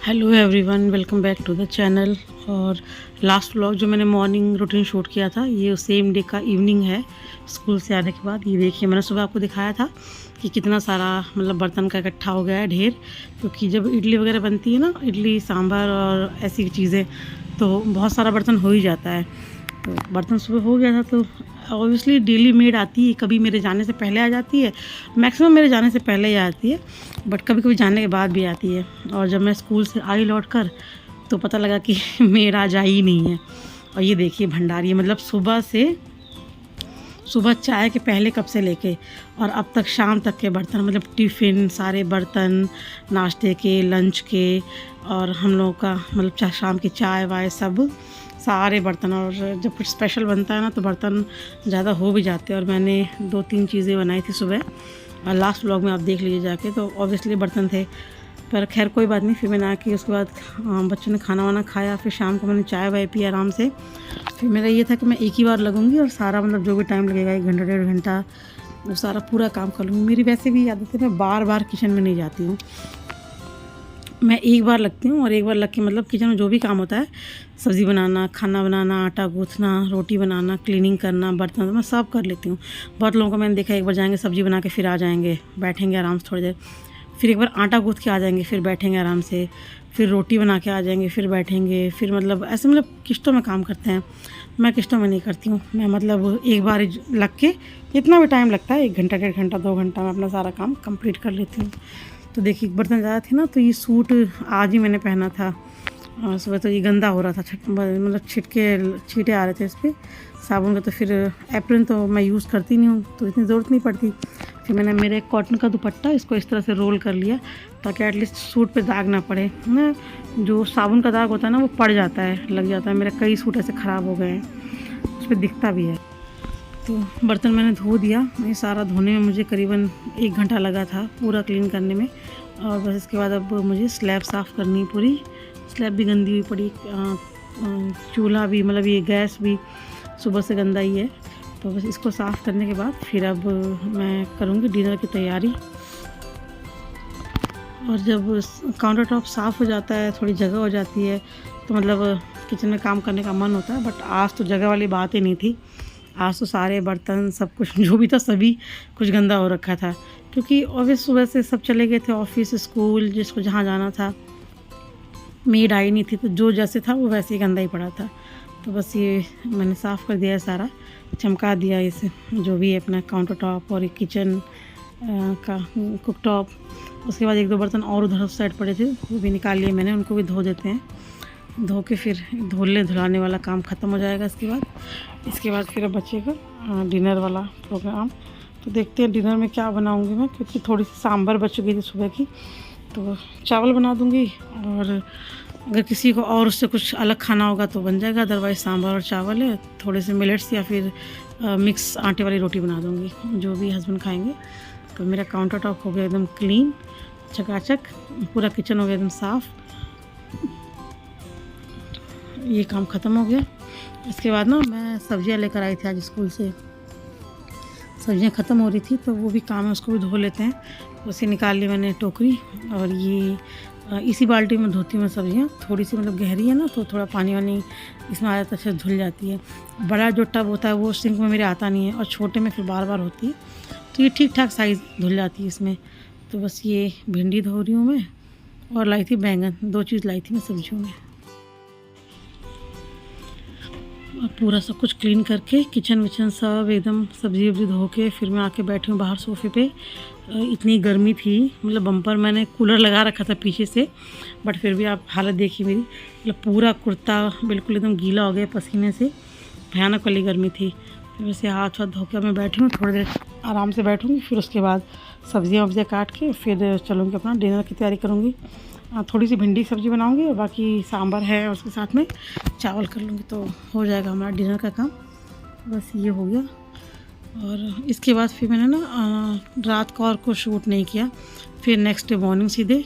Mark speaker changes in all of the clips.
Speaker 1: Hello everyone, welcome back to the channel. और last vlog जो मैंने मॉर्निंग रूटीन शूट किया था ये सेम डे का इवनिंग है स्कूल से आने के बाद। ये देखिए, मैंने सुबह आपको दिखाया था कि कितना सारा मतलब बर्तन का इकट्ठा हो गया है ढेर, क्योंकि जब इडली वगैरह बनती है ना, इडली सांभर और ऐसी चीज़ें, तो बहुत सारा बर्तन हो ही जाता है। तो बर्तन सुबह हो गया था, तो ऑब्वियसली डेली मेड आती है, कभी मेरे जाने से पहले आ जाती है, मैक्सिमम मेरे जाने से पहले ही आती है, बट कभी कभी जाने के बाद भी आती है। और जब मैं स्कूल से आई लौट कर तो पता लगा कि मेड आज आई ही नहीं है। और ये देखिए भंडारी, मतलब सुबह चाय के पहले कब से लेके और अब तक शाम तक के बर्तन, मतलब टिफ़िन, सारे बर्तन, नाश्ते के, लंच के, और हम लोगों का मतलब शाम की चाय वाय, सब सारे बर्तन। और जब कुछ स्पेशल बनता है ना तो बर्तन ज़्यादा हो भी जाते हैं। और मैंने 2-3 चीज़ें बनाई थी सुबह, और लास्ट व्लॉग में आप देख लीजिए जाके, तो ऑब्वियसली बर्तन थे, पर खैर कोई बात नहीं। फिर मैंने आके उसके बाद बच्चों ने खाना वाना खाया, फिर शाम को मैंने चाय वाय पी आराम से। फिर मेरा ये था कि मैं एक ही बार लगूंगी और सारा मतलब जो भी टाइम लगेगा 1 घंटा 1.5 घंटा, वो सारा पूरा काम कर लूँगी। मेरी वैसे भी आदत है, मैं बार बार किचन में नहीं जाती हूँ, मैं एक बार लगती हूँ। और एक बार लग के मतलब किचन में जो भी काम होता है, सब्ज़ी बनाना, खाना बनाना, आटा गूँथना, रोटी बनाना, क्लीनिंग करना, बर्तन, तो मैं सब कर लेती हूँ। बहुत लोगों को मैंने देखा, एक बार जाएंगे सब्ज़ी बना के फिर आ जाएंगे, बैठेंगे आराम से थोड़ी देर, फिर एक बार आटा गूँथ के आ जाएंगे, फिर बैठेंगे आराम से, फिर रोटी बना के आ जाएंगे, फिर बैठेंगे, फिर मतलब ऐसे मतलब किश्तों में काम करते हैं। मैं किश्तों में नहीं करती हूँ, मैं मतलब एक बार लग के, जितना भी टाइम लगता है 1 घंटा 1.5 घंटा 2 घंटा में अपना सारा काम कंप्लीट कर लेती हूँ। तो देखिए बर्तन ज़्यादा थे ना, तो ये सूट आज ही मैंने पहना था, और सुबह तो ये गंदा हो रहा था, मतलब छींटे आ रहे थे इस पर साबुन का। तो फिर एप्रन तो मैं यूज़ करती नहीं हूँ, तो इतनी ज़रूरत नहीं पड़ती। फिर मैंने मेरे कॉटन का दुपट्टा, इसको इस तरह से रोल कर लिया ताकि एटलीस्ट सूट पे दाग ना पड़े ना। जो साबुन का दाग होता है ना, वो पड़ जाता है, लग जाता है। मेरे कई सूट ऐसे ख़राब हो गए हैं, उस पर दिखता भी है। तो बर्तन मैंने धो दिया। ये सारा धोने में मुझे करीबन 1 घंटा लगा था, पूरा क्लीन करने में। और बस इसके बाद अब मुझे स्लैब साफ़ करनी है पूरी। स्लैब भी गंदी हुई पड़ी, चूल्हा भी, मतलब ये गैस भी सुबह से गंदा ही है। तो बस इसको साफ़ करने के बाद फिर अब मैं करूँगी डिनर की तैयारी। और जब काउंटर टॉप साफ़ हो जाता है, थोड़ी जगह हो जाती है, तो मतलब किचन में काम करने का मन होता है। बट आज तो जगह वाली बात ही नहीं थी। आज तो सारे बर्तन, सब कुछ जो भी था सभी कुछ गंदा हो रखा था, क्योंकि ऑब्वियस सुबह से सब चले गए थे ऑफिस, स्कूल, जिसको जहाँ जाना था। मेड आई नहीं थी, तो जो जैसे था वो वैसे ही गंदा ही पड़ा था। तो बस ये मैंने साफ़ कर दिया है सारा, चमका दिया इसे, जो भी है अपना काउंटर टॉप और एक किचन का कुक टॉप। उसके बाद 1-2 बर्तन और उधर उस साइड पड़े थे, वो भी निकाल लिए मैंने, उनको भी धो देते हैं। धो के फिर धुलाने वाला काम ख़त्म हो जाएगा। इसके बाद फिर बचेगा डिनर वाला प्रोग्राम। तो देखते हैं डिनर में क्या बनाऊंगी मैं, क्योंकि थोड़ी सी सांभर बच गई थी सुबह की, तो चावल बना दूंगी। और अगर किसी को और उससे कुछ अलग खाना होगा तो बन जाएगा, अदरवाइज़ सांभर और चावल है, थोड़े से मिलेट्स या फिर मिक्स आटे वाली रोटी बना दूंगी, जो भी हस्बैंड खाएंगे। तो मेरा काउंटर टॉप हो गया एकदम क्लीन, चकाचक, पूरा किचन हो गया एकदम साफ़। ये काम ख़त्म हो गया। इसके बाद ना मैं सब्जियां लेकर आई थी आज स्कूल से, सब्जियां ख़त्म हो रही थी, तो वो भी काम है, उसको भी धो लेते हैं। उसे निकाल ली मैंने टोकरी, और ये इसी बाल्टी में धोती हूँ मैं सब्जियां। थोड़ी सी मतलब गहरी है ना, तो थोड़ा पानी वानी इसमें आ जाता है, अच्छे से धुल जाती है। बड़ा जो टब होता है वो सिंक में मेरे आता नहीं है, और छोटे में फिर बार बार होती है, तो ये ठीक ठाक साइज़ धुल जाती है इसमें। तो बस ये भिंडी धो रही हूँ मैं, और लाई थी बैंगन, 2 चीज़ लाई थी मैं सब्जियों में। और पूरा सब कुछ क्लीन करके किचन विचन सब एकदम सब्जी वब्जी धो के फिर मैं आके बैठी हूँ बाहर सोफ़े पे। इतनी गर्मी थी, मतलब बम्पर मैंने कूलर लगा रखा था पीछे से, बट फिर भी आप हालत देखिए मेरी, मतलब पूरा कुर्ता बिल्कुल एकदम गीला हो गया पसीने से, भयानक वाली गर्मी थी। फिर वैसे हाथ वाथ धो के मैं बैठी हूँ, थोड़ी देर आराम से बैठूँगी, फिर उसके बाद सब्जियाँ वब्जियाँ काट के फिर चलूँगी अपना डिनर की तैयारी करूँगी। थोड़ी सी भिंडी की सब्ज़ी बनाऊँगी, और बाकी सांभर है, उसके साथ में चावल कर लूँगी, तो हो जाएगा हमारा डिनर का काम। बस ये हो गया। और इसके बाद फिर मैंने ना रात को और कुछ शूट नहीं किया, फिर नेक्स्ट डे मॉर्निंग सीधे।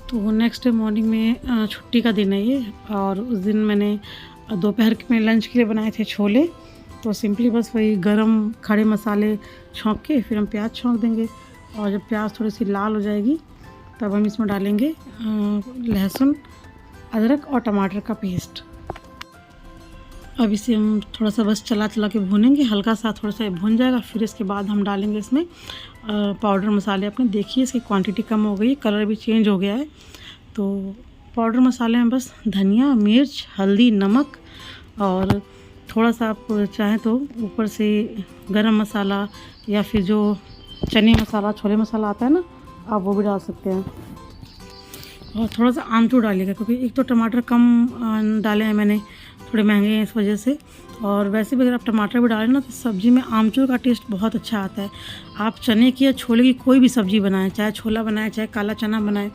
Speaker 1: तो नेक्स्ट डे मॉर्निंग में छुट्टी का दिन है ये, और उस दिन मैंने दोपहर में लंच के लिए बनाए थे छोले। तो सिंपली बस वही गरम खड़े मसाले छौंक के फिर हम प्याज छौंक देंगे, और जब प्याज थोड़ी सी लाल हो जाएगी तब हम इसमें डालेंगे लहसुन, अदरक और टमाटर का पेस्ट। अब इसे हम थोड़ा सा बस चला चला के भूनेंगे, हल्का सा थोड़ा सा भून जाएगा। फिर इसके बाद हम डालेंगे इसमें पाउडर मसाले अपने। देखिए इसकी क्वांटिटी कम हो गई है, कलर भी चेंज हो गया है। तो पाउडर मसाले में बस धनिया, मिर्च, हल्दी, नमक और थोड़ा सा आप चाहें तो ऊपर से गरम मसाला या फिर जो चने मसाला, छोले मसाला आता है ना, आप वो भी डाल सकते हैं। और थोड़ा सा आमचूर डालिएगा, क्योंकि एक तो टमाटर कम डाले हैं मैंने, थोड़े महंगे हैं इस वजह से। और वैसे भी अगर आप टमाटर भी डालें ना तो सब्ज़ी में आमचूर का टेस्ट बहुत अच्छा आता है। आप चने की या छोले की कोई भी सब्ज़ी बनाएं, चाहे छोला बनाएं चाहे काला चना बनाएं,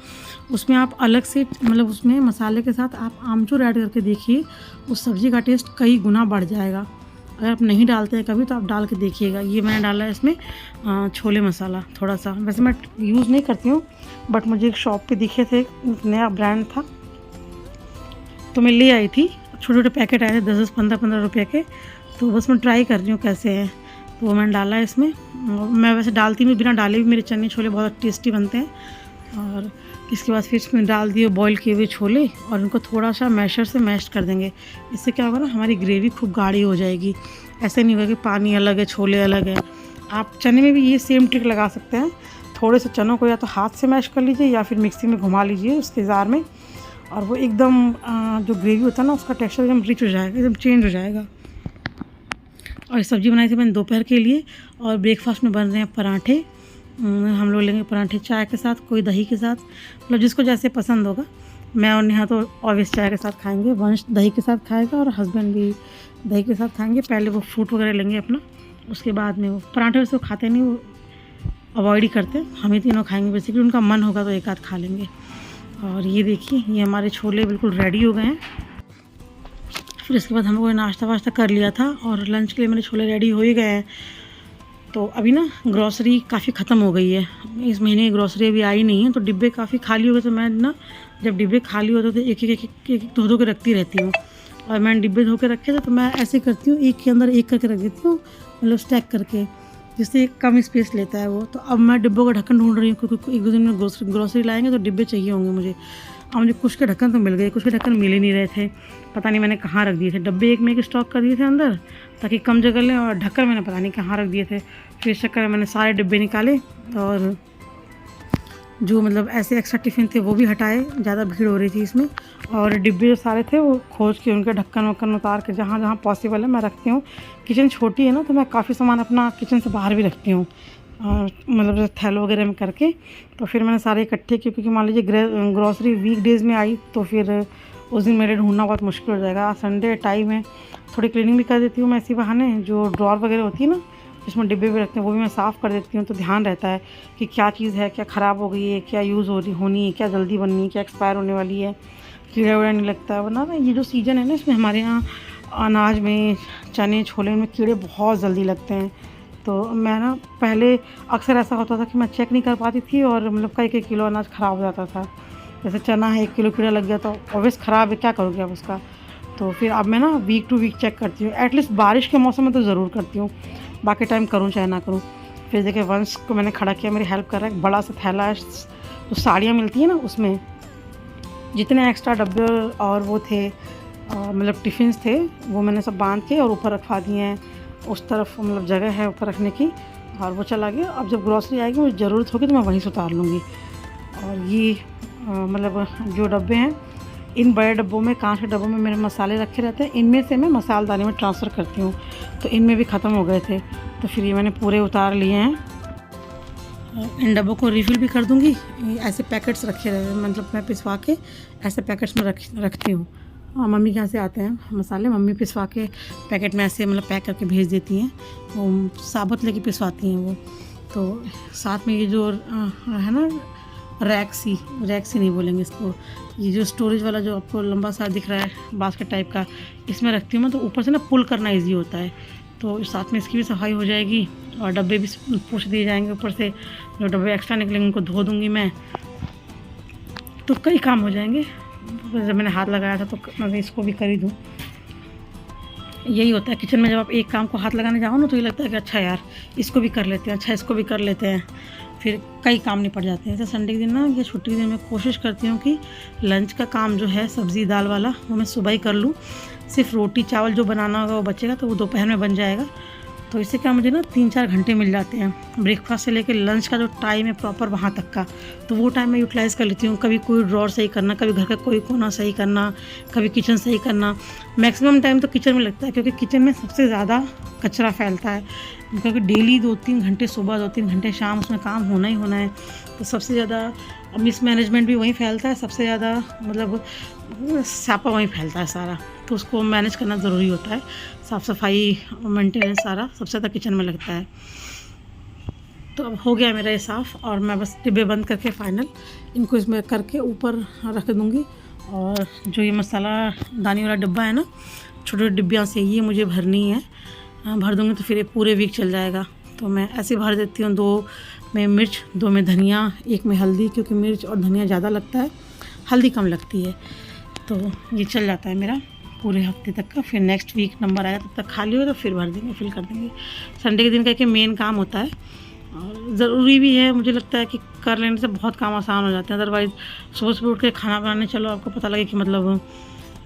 Speaker 1: उसमें आप अलग से मतलब उसमें मसाले के साथ आप आमचूर ऐड करके देखिए, उस सब्ज़ी का टेस्ट कई गुना बढ़ जाएगा। अगर आप नहीं डालते हैं कभी तो आप डाल के देखिएगा। ये मैंने डाला है इसमें छोले मसाला थोड़ा सा। वैसे मैं यूज़ नहीं करती हूँ, बट मुझे एक शॉप पे दिखे थे, नया ब्रांड था तो मैं ले आई थी। छोटे छोटे पैकेट आए थे 10-10, 15-15 रुपये के। तो बस मैं ट्राई कर रही हूँ कैसे हैं, तो वो मैंने डाला है इसमें। मैं वैसे डालती हूँ, बिना डाले भी मेरे चने छोले बहुत टेस्टी बनते हैं। और इसके बाद फिर इसमें डाल दिए बॉईल किए हुए छोले और उनको थोड़ा सा मैशर से मैश कर देंगे। इससे क्या होगा ना, हमारी ग्रेवी खूब गाढ़ी हो जाएगी। ऐसे नहीं होगा कि पानी अलग है छोले अलग है। आप चने में भी ये सेम ट्रिक लगा सकते हैं। थोड़े से चनों को या तो हाथ से मैश कर लीजिए या फिर मिक्सी में घुमा लीजिए उसके जार में, और वो एकदम जो ग्रेवी होता है ना उसका टेक्सचर एकदम रिच हो जाएगा, एकदम चेंज हो जाएगा। और ये सब्ज़ी बनाई थी मैंने दोपहर के लिए। और ब्रेकफास्ट में बन रहे हैं पराठे। हम लोग लेंगे पराठे चाय के साथ, कोई दही के साथ, मतलब जिसको जैसे पसंद होगा। मैं और नेहा तो ऑब्वियस चाय के साथ खाएंगे, वंश दही के साथ खाएगा और हस्बैंड भी दही के साथ खाएंगे। पहले वो फ्रूट वगैरह लेंगे अपना, उसके बाद में वो पराठे वैसे वो खाते नहीं, वो अवॉइड ही करते हैं। हम ही तीनों खाएंगे बेसिकली, उनका मन होगा तो एक आध खा लेंगे। और ये देखिए ये हमारे छोले बिल्कुल रेडी हो गए हैं। फिर इसके बाद हम लोगों ने नाश्ता वाश्ता कर लिया था और लंच के लिए मेरे छोले रेडी हो ही गए हैं। तो अभी ना ग्रॉसरी काफ़ी ख़त्म हो गई है, इस महीने की ग्रॉसरी अभी आई नहीं है, तो डिब्बे काफ़ी खाली हो गए। तो मैं ना जब डिब्बे खाली होते तो एक धो के रखती रहती हूँ। और मैंने डिब्बे धो के रखे थे तो मैं ऐसे करती हूँ, एक के अंदर एक करके रख देती हूँ, मतलब स्टैक करके, जिससे कम स्पेस लेता है वो। तो अब मैं डिब्बों का ढक्कन ढूंढ रही हूँ, क्योंकि एक दो दिन में ग्रॉसरी लाएंगे तो डिब्बे चाहिए होंगे मुझे। अब मुझे कुछ के ढक्कन तो मिल गए, कुछ के ढक्कन मिल ही नहीं रहे थे। पता नहीं मैंने कहाँ रख दिए थे। डब्बे एक में एक स्टॉक कर दिए थे अंदर ताकि कम जगह लें, और ढक्कन मैंने पता नहीं कहाँ रख दिए थे। फिर इस चक्कर में मैंने सारे डिब्बे निकाले और जो मतलब ऐसे एक्स्ट्रा टिफ़िन थे वो भी हटाए, ज़्यादा भीड़ हो रही थी इसमें। और डिब्बे जो सारे थे वो खोज के उनके ढक्कन वक्कन उतार के जहाँ जहाँ पॉसिबल है मैं रखती हूँ। किचन छोटी है ना, तो मैं काफ़ी सामान अपना किचन से बाहर भी रखती हूँ, मतलब थैलों वगैरह में करके। तो फिर मैंने सारे इकट्ठे किए, क्योंकि मान लीजिए ग्रॉसरी वीकडेज़ में आई तो फिर उस दिन मेरे ढूंढना बहुत मुश्किल हो जाएगा। संडे टाइम है, थोड़ी क्लीनिंग भी कर देती हूँ मैं इसी बहाने। जो ड्रॉर वगैरह होती है ना जिसमें डिब्बे भी रखते हैं वो भी मैं साफ़ कर देती हूँ, तो ध्यान रहता है कि क्या चीज़ है, क्या ख़राब हो गई है, क्या यूज़ होनी है, क्या जल्दी बननी है, क्या एक्सपायर होने वाली है, कीड़ा वीड़ा नहीं लगता है। वरना ये जो सीज़न है ना, इसमें हमारे यहाँ अनाज में, चने छोले में कीड़े बहुत जल्दी लगते हैं। तो मैं ना पहले अक्सर ऐसा होता था कि मैं चेक नहीं कर पाती थी और मतलब कई किलो अनाज ख़राब हो जाता था। जैसे चना है 1 किलो कीड़ा लग गया तो ऑब्वियस ख़राब है, क्या करोगे आप उसका। तो फिर अब मैं ना वीक टू वीक चेक करती हूँ, एटलीस्ट बारिश के मौसम में तो ज़रूर करती हूँ, बाकी टाइम करूँ चाहे ना करूँ। फिर देखिए वंश को मैंने खड़ा किया, मेरी हेल्प कर रहा है। एक बड़ा सा थैला है, तो साड़ियाँ मिलती हैं ना उसमें जितने एक्स्ट्रा डब्बे और वो थे मतलब टिफ़िन्स थे वो मैंने सब बांध के और ऊपर रखवा दिए हैं। उस तरफ मतलब जगह है ऊपर रखने की, और वो चला गया। अब जब ग्रॉसरी आएगी मुझे ज़रूरत होगी तो मैं वहीं से उतार लूँगी। और ये मतलब जो डब्बे हैं, इन बड़े डब्बों में, कांच के डब्बों में मेरे मसाले रखे रहते हैं। इनमें से मैं मसालदानी में ट्रांसफ़र करती हूँ, तो इनमें भी ख़त्म हो गए थे, तो फिर ये मैंने पूरे उतार लिए हैं। इन डब्बों को रिफ़िल भी कर दूँगी। ऐसे पैकेट्स रखे रहे, मतलब मैं पिसवा के ऐसे पैकेट्स में रखती हूँ। मम्मी के यहाँ से आते हैं मसाले, मम्मी पिसवा के पैकेट में ऐसे मतलब पैक करके भेज देती हैं, वो साबुत लेके पिसवाती हैं वो। तो साथ में ये जो है ना रैक्सी नहीं बोलेंगे इसको, ये जो स्टोरेज वाला जो आपको लंबा सा दिख रहा है बास्केट टाइप का, इसमें रखती हूँ मैं। तो ऊपर से ना पुल करना ईजी होता है, तो साथ में इसकी भी सफाई हो जाएगी और डब्बे भी पूछ दिए जाएंगे। ऊपर से जो डब्बे एक्स्ट्रा निकलेंगे उनको धो दूँगी मैं, तो कई काम हो जाएंगे। जब मैंने हाथ लगाया था तो मैं इसको भी कर ही दूँ। यही होता है किचन में, जब आप एक काम को हाथ लगाने जाओ ना तो ये लगता है कि अच्छा यार इसको भी कर लेते हैं, अच्छा इसको भी कर लेते हैं, फिर कई काम निपट जाते हैं। जैसे संडे के दिन ना या छुट्टी के दिन मैं कोशिश करती हूँ कि लंच का काम जो है सब्ज़ी दाल वाला वो मैं सुबह ही कर लूँ। सिर्फ रोटी चावल जो बनाना होगा वो बचेगा तो वो दोपहर में बन जाएगा। तो इससे क्या मुझे ना 3-4 घंटे मिल जाते हैं ब्रेकफास्ट से लेकर लंच का जो टाइम है प्रॉपर वहाँ तक का, तो वो टाइम मैं यूटिलाइज़ कर लेती हूँ। कभी कोई ड्रॉर सही करना, कभी घर का कोई कोना सही करना, कभी किचन सही करना। मैक्सिमम टाइम तो किचन में लगता है क्योंकि किचन में सबसे ज़्यादा कचरा फैलता है, क्योंकि डेली 2-3 घंटे सुबह 2-3 घंटे शाम उसमें काम होना ही होना है। तो सबसे ज़्यादा मिसमैनेजमेंट भी वहीं फैलता है, सबसे ज़्यादा मतलब स्यापा वहीं फैलता है सारा, तो उसको मैनेज करना ज़रूरी होता है। साफ़ सफाई मेंटेनेंस सारा सबसे ज़्यादा किचन में लगता है। तो अब हो गया मेरा ये साफ़, और मैं बस डिब्बे बंद करके फाइनल इनको इसमें करके ऊपर रख दूँगी। और जो ये मसाला दानी वाला डिब्बा है ना, छोटे छोटे डिब्बियाँ से ये मुझे भरनी है, भर दूँगी तो फिर ये पूरे वीक चल जाएगा। तो मैं ऐसे भर देती हूँ, 2 में मिर्च, 2 में धनिया, 1 में हल्दी, क्योंकि मिर्च और धनिया ज़्यादा लगता है, हल्दी कम लगती है। तो ये चल जाता है मेरा पूरे हफ्ते तक का। फिर नेक्स्ट वीक नंबर आएगा, तब तक खाली हो तो फिर भर देंगे, फिल कर देंगे। संडे के दिन का कि मेन काम होता है और ज़रूरी भी है, मुझे लगता है कि कर लेने से बहुत काम आसान हो जाते हैं। अदरवाइज़ सुबह सुबह उठ के खाना बनाने चलो, आपको पता लगे कि मतलब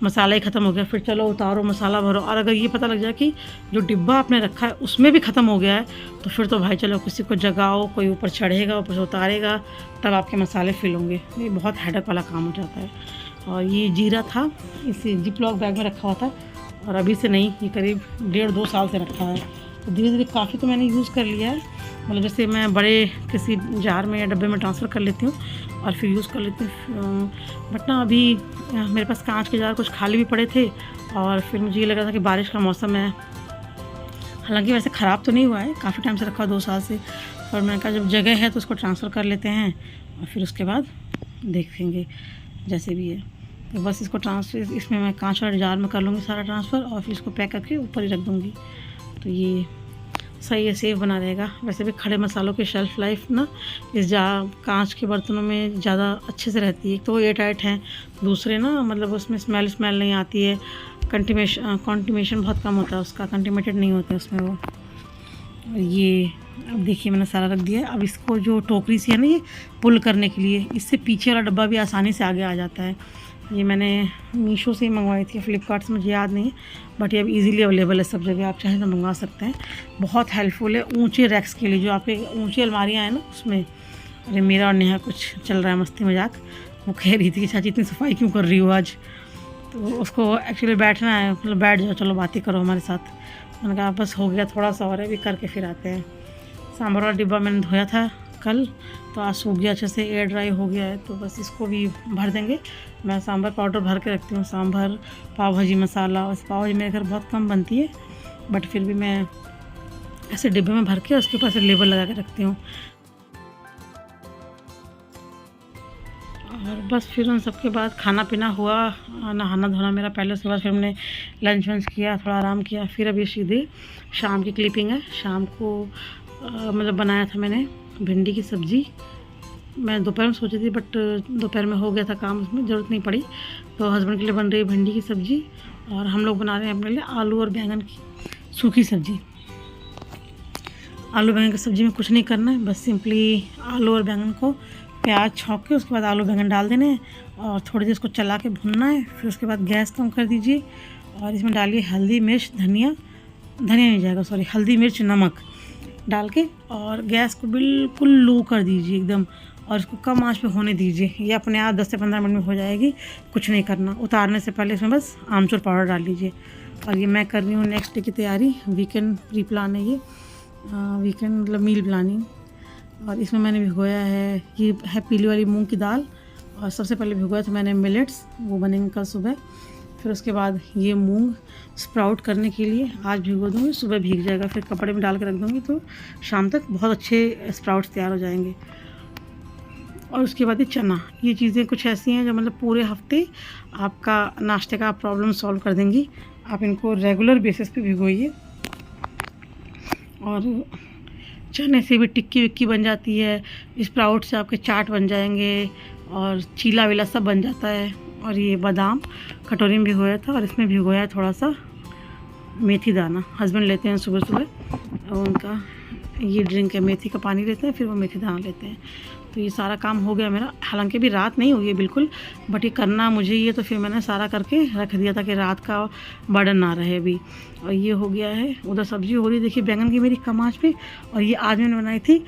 Speaker 1: मसाला ही ख़त्म हो गया, फिर चलो उतारो मसाला भरो, और अगर ये पता लग जाए कि जो डिब्बा आपने रखा है उसमें भी ख़त्म हो गया है, तो फिर तो भाई चलो किसी को जगाओ, कोई ऊपर चढ़ेगा, ऊपर से उतारेगा, तब आपके मसाले फिल होंगे। ये बहुत हेडेक वाला काम हो जाता है। और ये जीरा था, इसे जिप लॉक बैग में रखा हुआ था, और अभी से नहीं, ये करीब 1.5-2 साल से रखा है। तो धीरे धीरे काफ़ी तो मैंने यूज़ कर लिया है, मतलब जैसे मैं बड़े किसी जार में या डब्बे में ट्रांसफ़र कर लेती हूँ और फिर यूज़ कर लेती हूँ। बट ना अभी मेरे पास कांच के जार कुछ खाली भी पड़े थे, और फिर मुझे ये लग रहा था कि बारिश का मौसम है, हालांकि वैसे ख़राब तो नहीं हुआ है, काफ़ी टाइम से रखा 2 साल से, पर मैंने कहा जब जगह है तो उसको ट्रांसफ़र कर लेते हैं और फिर उसके बाद देखेंगे जैसे भी है। तो बस इसको ट्रांसफ़र, इसमें मैं कांच वाले जार में कर लूँगी सारा ट्रांसफ़र, और फिर इसको पैक करके ऊपर ही रख दूँगी। तो ये सही है, सेफ बना रहेगा। वैसे भी खड़े मसालों की शेल्फ़ लाइफ ना इस कांच के बर्तनों में ज़्यादा अच्छे से रहती है। एक तो वो एयर टाइट हैं, दूसरे ना मतलब उसमें स्मेल नहीं आती है, कंटिमेशन बहुत कम होता है उसका, कंटिमेटेड नहीं होते उसमें वो। और ये अब देखिए मैंने सारा रख दिया है। अब इसको जो टोकरी सी है ना, ये पुल करने के लिए, इससे पीछे वाला डब्बा भी आसानी से आगे आ जाता है। ये मैंने मीशो से ही मंगवाई थी, फ्लिपकार्ट से मुझे याद नहीं है, बट ये अब इजीली अवेलेबल है सब जगह, आप चाहें तो मंगवा सकते हैं। बहुत हेल्पफुल है ऊंचे रैक्स के लिए, जो आपके ऊंची अलमारियाँ हैं ना उसमें। अरे मेरा और नेहा कुछ चल रहा है मस्ती मजाक, वो कह रही थी कि चाची इतनी सफाई क्यों कर रही हो आज, तो उसको एक्चुअली बैठना है, मतलब बैठ जाओ, चलो बातें करो हमारे साथ। मैंने कहा बस हो गया थोड़ा सा और है, भी करके फिर आते हैं। सांभर वाला डिब्बा मैंने धोया था कल, तो आज सूख गया अच्छे से, एयर ड्राई हो गया है, तो बस इसको भी भर देंगे। मैं सांभर पाउडर भर के रखती हूँ, सांभर, पाव भाजी मसाला, और पाव भाजी मेरे घर बहुत कम बनती है, बट फिर भी मैं ऐसे डिब्बे में भर के उसके ऊपर से लेबल लगा के रखती हूँ। और बस फिर उन सब के बाद खाना पीना हुआ, नहाना धोना मेरा पहले, उसके बाद फिर हमने लंच वंच किया, थोड़ा आराम किया। फिर अभी सीधे शाम की क्लिपिंग है। शाम को मतलब बनाया था मैंने भिंडी की सब्ज़ी। मैं दोपहर में सोची थी, बट दोपहर में हो गया था काम, उसमें ज़रूरत नहीं पड़ी। तो हस्बैंड के लिए बन रही है भिंडी की सब्ज़ी, और हम लोग बना रहे हैं अपने लिए आलू और बैंगन की सूखी सब्ज़ी। आलू बैंगन की सब्ज़ी में कुछ नहीं करना है, बस सिंपली आलू और बैंगन को प्याज छौंक के उसके बाद आलू बैंगन डाल देने हैं, और थोड़ी देर इसको चला के भुनना है। फिर उसके बाद गैस कम कर दीजिए, और इसमें डालिए हल्दी मिर्च धनिया नहीं जाएगा, सॉरी, हल्दी मिर्च नमक डाल के, और गैस को बिल्कुल लो कर दीजिए एकदम, और इसको कम आंच पे होने दीजिए। ये अपने आप 10 से 15 मिनट में हो जाएगी, कुछ नहीं करना। उतारने से पहले इसमें बस आमचूर पाउडर डाल लीजिए। और ये मैं कर रही हूँ नेक्स्ट डे की तैयारी, वीकेंड प्री प्लान है ये, वीकेंड मतलब मील प्लानिंग। और इसमें मैंने भिगोया है, ये है पीली वाली मूंग की दाल, और सबसे पहले भिगोया था मैंने मिलेट्स, वो बनेंगे कल सुबह। फिर उसके बाद ये मूंग स्प्राउट करने के लिए आज भिगो दूँगी, सुबह भीग जाएगा, फिर कपड़े में डाल के रख दूँगी, तो शाम तक बहुत अच्छे स्प्राउट्स तैयार हो जाएंगे। और उसके बाद ये चना, ये चीज़ें कुछ ऐसी हैं जो मतलब पूरे हफ्ते आपका नाश्ते का प्रॉब्लम सॉल्व कर देंगी। आप इनको रेगुलर बेसिस पे भिगोइए, और चने से भी टिक्की विक्की बन जाती है, स्प्राउट से आपके चाट बन जाएंगे, और चीला वीला सब बन जाता है। और ये बादाम कटोरी में भिगोया था, और इसमें भिगोया है थोड़ा सा मेथी दाना हस्बैंड लेते हैं सुबह सुबह, और उनका ये ड्रिंक है, मेथी का पानी लेते हैं फिर वो मेथी दाना लेते हैं। तो ये सारा काम हो गया मेरा, हालांकि भी रात नहीं हुई है बिल्कुल, बट ये करना मुझे ये, तो फिर मैंने सारा करके रख दिया था कि रात का बर्डन ना रहे अभी। और ये हो गया है, उधर सब्जी हो रही देखिए बैंगन की मेरी कम आंच पे। और ये आज मैंने बनाई थी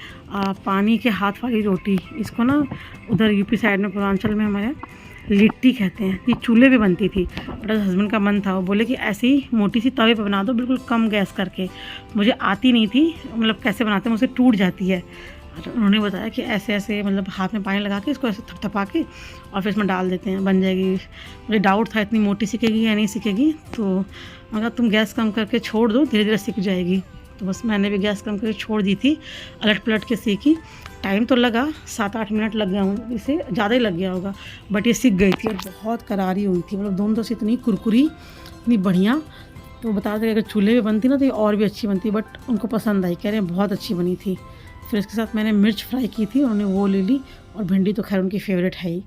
Speaker 1: पानी के हाथ वाली रोटी। इसको ना उधर यूपी साइड में पूर्वांचल में हमारे लिट्टी कहते हैं। ये चूल्हे पे बनती थी, बट हस्बैंड का मन था, वो बोले कि ऐसे ही मोटी सी तवे पे बना दो बिल्कुल कम गैस करके। मुझे आती नहीं थी, मतलब कैसे बनाते हैं, मुझसे टूट जाती है। उन्होंने बताया कि ऐसे ऐसे मतलब हाथ में पानी लगा के इसको ऐसे थपथपा के और फिर इसमें डाल देते हैं, बन जाएगी। मुझे डाउट था इतनी मोटी सीखेगी या नहीं सीखेगी, तो मगर तुम गैस कम करके छोड़ दो, धीरे धीरे सीख जाएगी। तो बस मैंने भी गैस कम करके छोड़ दी थी, अलट पलट के सीखी। टाइम तो लगा 7-8 मिनट लग गया, इसे ज़्यादा ही लग गया होगा, बट ये सीख गई थी। और बहुत करारी हुई थी, मतलब दोनों से इतनी कुरकुरी, इतनी बढ़िया। तो बता दें अगर चूल्हे पे बनती ना तो ये और भी अच्छी बनती, बट उनको पसंद आई, कह रहे हैं बहुत अच्छी बनी थी। फिर इसके साथ मैंने मिर्च फ्राई की थी, उन्होंने वो ले ली, और भिंडी तो खैर उनकी फेवरेट है ही।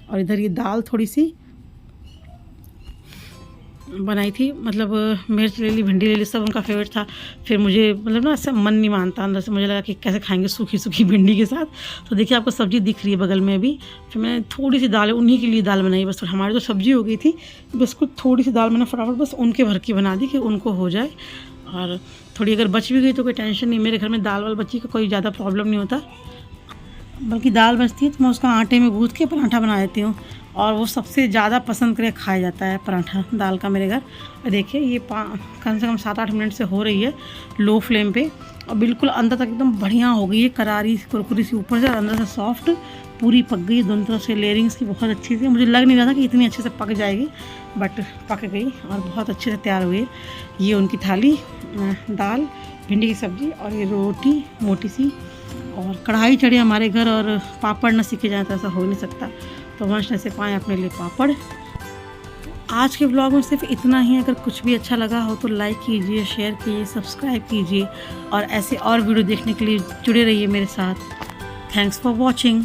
Speaker 1: और इधर ये दाल थोड़ी सी बनाई थी, मतलब मिर्च ले ली, भिंडी ले ली, सब उनका फेवरेट था। फिर मुझे मतलब ना ऐसा मन नहीं मानता अंदर से, मुझे लगा कि कैसे खाएंगे सूखी सूखी भिंडी के साथ। तो देखिए आपको सब्ज़ी दिख रही है बगल में अभी। फिर मैंने थोड़ी सी दाल उन्हीं के लिए दाल बनाई बस, हमारी तो सब्ज़ी हो गई थी, बस कुछ थोड़ी सी दाल मैंने फटाफट बस उनके भर की बना दी कि उनको हो जाए। और थोड़ी अगर बच भी गई तो कोई टेंशन नहीं, मेरे घर में दाल वाल बची का कोई ज़्यादा प्रॉब्लम नहीं होता। बल्कि दाल बचती है तो मैं उसका आटे में गूँथ के पराठा बना देती हूँ, और वो सबसे ज़्यादा पसंद करके खाया जाता है पराठा दाल का मेरे घर। और देखिए ये कम से कम 7-8 मिनट से हो रही है लो फ्लेम पे, और बिल्कुल अंदर तक एकदम बढ़िया हो गई है, करारी कुरकुरी सी ऊपर से और अंदर से सॉफ्ट, पूरी पक गई दोनों तरफ से, लेयरिंग्स की बहुत अच्छी थी। मुझे लग नहीं रहा था कि इतनी अच्छे से पक जाएगी, बट पक गई और बहुत अच्छे से तैयार हुई है। ये उनकी थाली, दाल, भिंडी की सब्ज़ी और ये रोटी मोटी सी, और कढ़ाई चढ़ी हमारे घर, और पापड़ न सीखे जाए तो ऐसा हो नहीं सकता, तो वंश ने सिखाए अपने लिए पापड़। आज के ब्लॉग में सिर्फ इतना ही। अगर कुछ भी अच्छा लगा हो तो लाइक कीजिए, शेयर कीजिए, सब्सक्राइब कीजिए, और ऐसे और वीडियो देखने के लिए जुड़े रहिए मेरे साथ। Thanks for watching.